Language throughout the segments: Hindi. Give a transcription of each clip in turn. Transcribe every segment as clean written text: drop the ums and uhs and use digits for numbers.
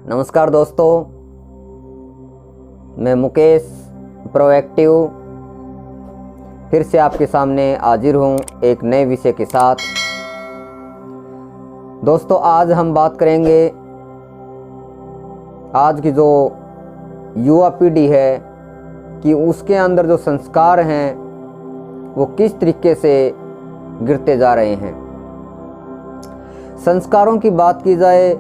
नमस्कार दोस्तों, मैं मुकेश प्रोएक्टिव फिर से आपके सामने हाजिर हूँ एक नए विषय के साथ। दोस्तों, आज हम बात करेंगे आज की जो युवा पीढ़ी है कि उसके अंदर जो संस्कार हैं वो किस तरीके से गिरते जा रहे हैं। संस्कारों की बात की जाए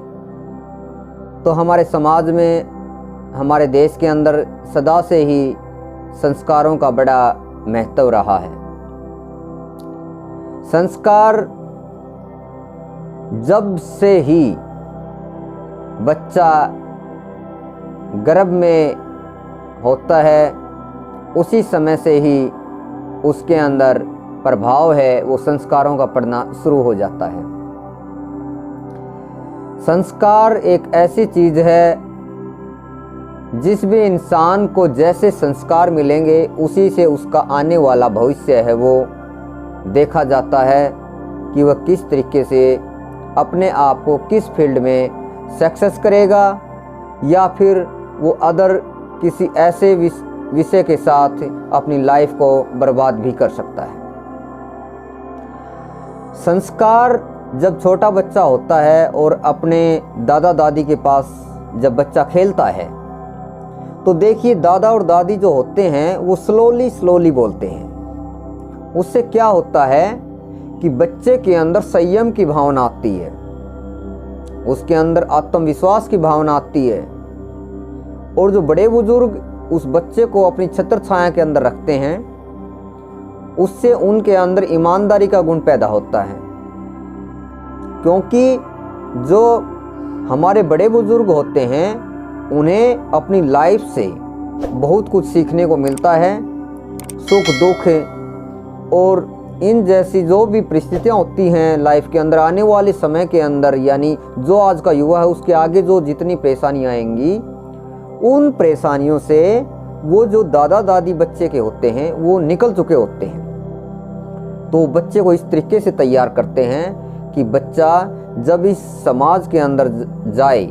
तो हमारे समाज में, हमारे देश के अंदर सदा से ही संस्कारों का बड़ा महत्व रहा है। संस्कार जब से ही बच्चा गर्भ में होता है उसी समय से ही उसके अंदर प्रभाव है वो संस्कारों का पड़ना शुरू हो जाता है। संस्कार एक ऐसी चीज़ है जिस भी इंसान को जैसे संस्कार मिलेंगे उसी से उसका आने वाला भविष्य है वो देखा जाता है कि वह किस तरीके से अपने आप को किस फील्ड में सक्सेस करेगा या फिर वो अदर किसी ऐसे विषय के साथ अपनी लाइफ को बर्बाद भी कर सकता है। संस्कार जब छोटा बच्चा होता है और अपने दादा दादी के पास जब बच्चा खेलता है तो देखिए दादा और दादी जो होते हैं वो स्लोली बोलते हैं। उससे क्या होता है कि बच्चे के अंदर संयम की भावना आती है, उसके अंदर आत्मविश्वास की भावना आती है और जो बड़े बुजुर्ग उस बच्चे को अपनी छत्र छाया के अंदर रखते हैं उससे उनके अंदर ईमानदारी का गुण पैदा होता है। क्योंकि जो हमारे बड़े बुजुर्ग होते हैं उन्हें अपनी लाइफ से बहुत कुछ सीखने को मिलता है। सुख दुख और इन जैसी जो भी परिस्थितियां होती हैं लाइफ के अंदर आने वाले समय के अंदर, यानी जो आज का युवा है उसके आगे जो जितनी परेशानियां आएंगी उन परेशानियों से वो जो दादा दादी बच्चे के होते हैं वो निकल चुके होते हैं। तो बच्चे को इस तरीके से तैयार करते हैं कि बच्चा जब इस समाज के अंदर जाए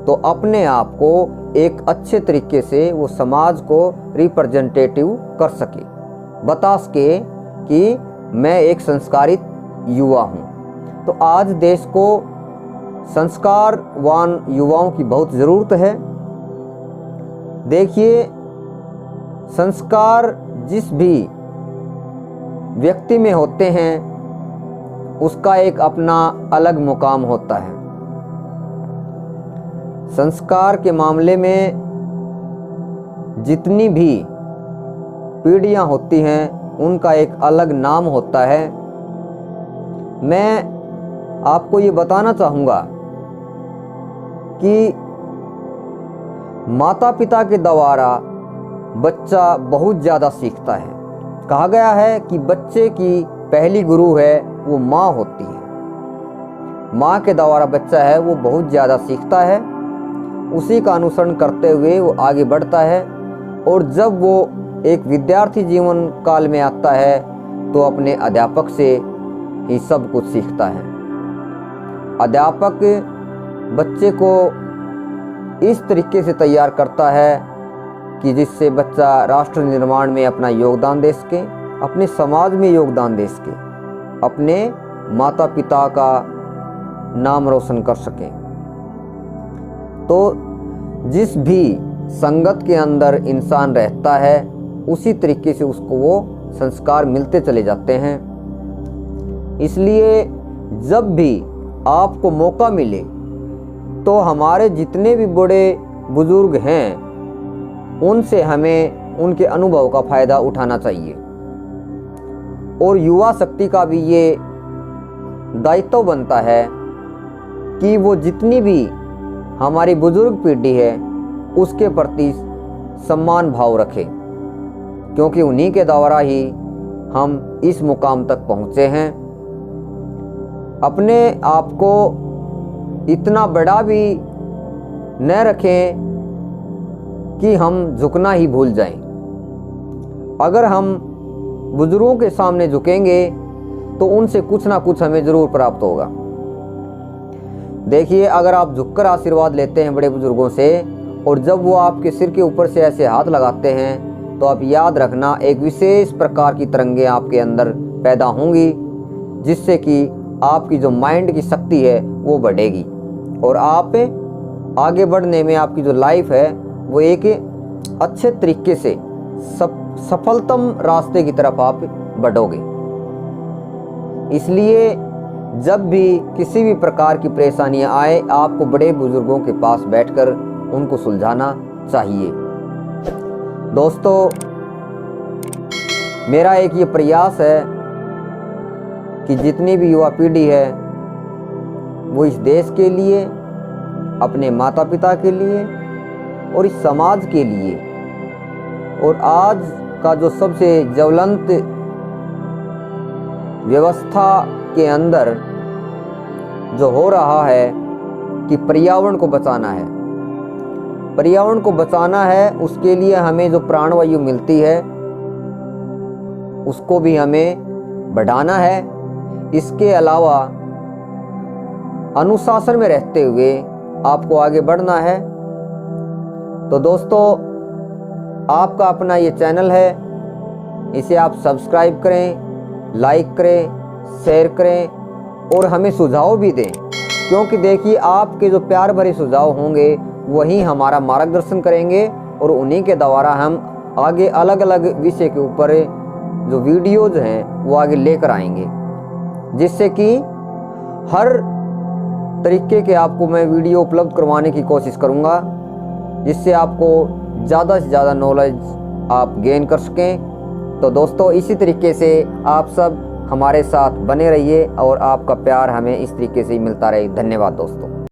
तो अपने आप को एक अच्छे तरीके से वो समाज को रिप्रेजेंटेटिव कर सके, बता सके कि मैं एक संस्कारित युवा हूँ। तो आज देश को संस्कारवान युवाओं की बहुत ज़रूरत है। देखिए, संस्कार जिस भी व्यक्ति में होते हैं उसका एक अपना अलग मुकाम होता है। संस्कार के मामले में जितनी भी पीढ़ियां होती हैं उनका एक अलग नाम होता है। मैं आपको ये बताना चाहूँगा कि माता पिता के द्वारा बच्चा बहुत ज़्यादा सीखता है। कहा गया है कि बच्चे की पहली गुरु है वो माँ होती है। माँ के द्वारा बच्चा है वो बहुत ज़्यादा सीखता है, उसी का अनुसरण करते हुए वो आगे बढ़ता है और जब वो एक विद्यार्थी जीवन काल में आता है तो अपने अध्यापक से ही सब कुछ सीखता है। अध्यापक बच्चे को इस तरीके से तैयार करता है कि जिससे बच्चा राष्ट्र निर्माण में अपना योगदान दे सके, अपने समाज में योगदान दे सके, अपने माता पिता का नाम रोशन कर सके। तो जिस भी संगत के अंदर इंसान रहता है उसी तरीके से उसको वो संस्कार मिलते चले जाते हैं। इसलिए जब भी आपको मौका मिले तो हमारे जितने भी बड़े बुजुर्ग हैं उनसे हमें उनके अनुभव का फ़ायदा उठाना चाहिए और युवा शक्ति का भी ये दायित्व बनता है कि वो जितनी भी हमारी बुजुर्ग पीढ़ी है उसके प्रति सम्मान भाव रखे, क्योंकि उन्हीं के द्वारा ही हम इस मुकाम तक पहुँचे हैं। अपने आप को इतना बड़ा भी न रखें कि हम झुकना ही भूल जाएं। अगर हम बुजुर्गों के सामने झुकेंगे तो उनसे कुछ ना कुछ हमें ज़रूर प्राप्त होगा। देखिए, अगर आप झुककर आशीर्वाद लेते हैं बड़े बुजुर्गों से और जब वो आपके सिर के ऊपर से ऐसे हाथ लगाते हैं तो आप याद रखना एक विशेष प्रकार की तरंगें आपके अंदर पैदा होंगी, जिससे कि आपकी जो माइंड की शक्ति है वो बढ़ेगी और आप आगे बढ़ने में आपकी जो लाइफ है वो एक अच्छे तरीके से सफलतम रास्ते की तरफ आप बढ़ोगे। इसलिए जब भी किसी भी प्रकार की परेशानियां आए, आपको बड़े बुजुर्गों के पास बैठकर उनको सुलझाना चाहिए। दोस्तों, मेरा एक ये प्रयास है कि जितनी भी युवा पीढ़ी है वो इस देश के लिए, अपने माता पिता के लिए और इस समाज के लिए, और आज का जो सबसे ज्वलंत व्यवस्था के अंदर जो हो रहा है कि पर्यावरण को बचाना है, पर्यावरण को बचाना है, उसके लिए हमें जो प्राणवायु मिलती है उसको भी हमें बढ़ाना है। इसके अलावा अनुशासन में रहते हुए आपको आगे बढ़ना है। तो दोस्तों, आपका अपना ये चैनल है, इसे आप सब्सक्राइब करें, लाइक करें, शेयर करें और हमें सुझाव भी दें, क्योंकि देखिए आपके जो प्यार भरे सुझाव होंगे वही हमारा मार्गदर्शन करेंगे और उन्हीं के द्वारा हम आगे अलग अलग विषय के ऊपर जो वीडियोज हैं वो आगे लेकर आएंगे, जिससे कि हर तरीके के आपको मैं वीडियो उपलब्ध करवाने की कोशिश करूंगा, जिससे आपको ज़्यादा से ज़्यादा नॉलेज आप गेन कर सकें। तो दोस्तों, इसी तरीके से आप सब हमारे साथ बने रहिए और आपका प्यार हमें इस तरीके से ही मिलता रहे। धन्यवाद दोस्तों।